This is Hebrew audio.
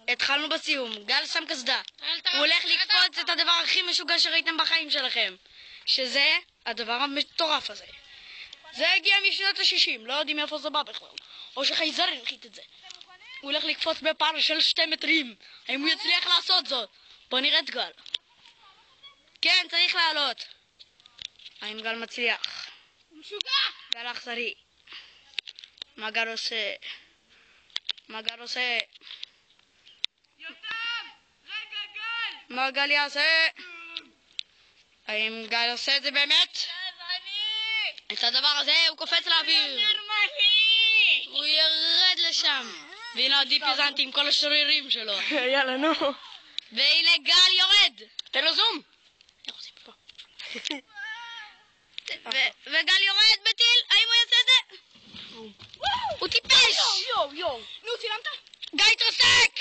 התחלנו בסיום, גל שם קסדה. הוא הולך לקפוץ את הדבר הכי משוגע שראיתם בחיים שלכם. שזה הדבר המטורף הזה. זה הגיע משנות ה-60, לא יודעים מאיפה זה בא בכלל. או שחייזר הנחית את זה. הוא הולך לקפוץ בפער של 2 מטרים. האם הוא יצליח לעשות זאת? בוא נראה את גל. כן, צריך לעלות. האם גל מצליח? משוגע! גל אכזרי. מה גל עושה? מה גל עושה? יותם! רגע, גל! מה גל יעשה? האם גל עושה את זה באמת? את הדבר הזה הוא קופץ לאוויר. הוא ירד לשם. והנה הדיפיזנטי עם כל השרירים שלו. יאללה, נו. והנה גל יורד. תן לו זום. איך עושים פה? וגל יורד בטיל, האם הוא יעשה את זה? הוא טיפש! נו, צילמת? גל התרסק!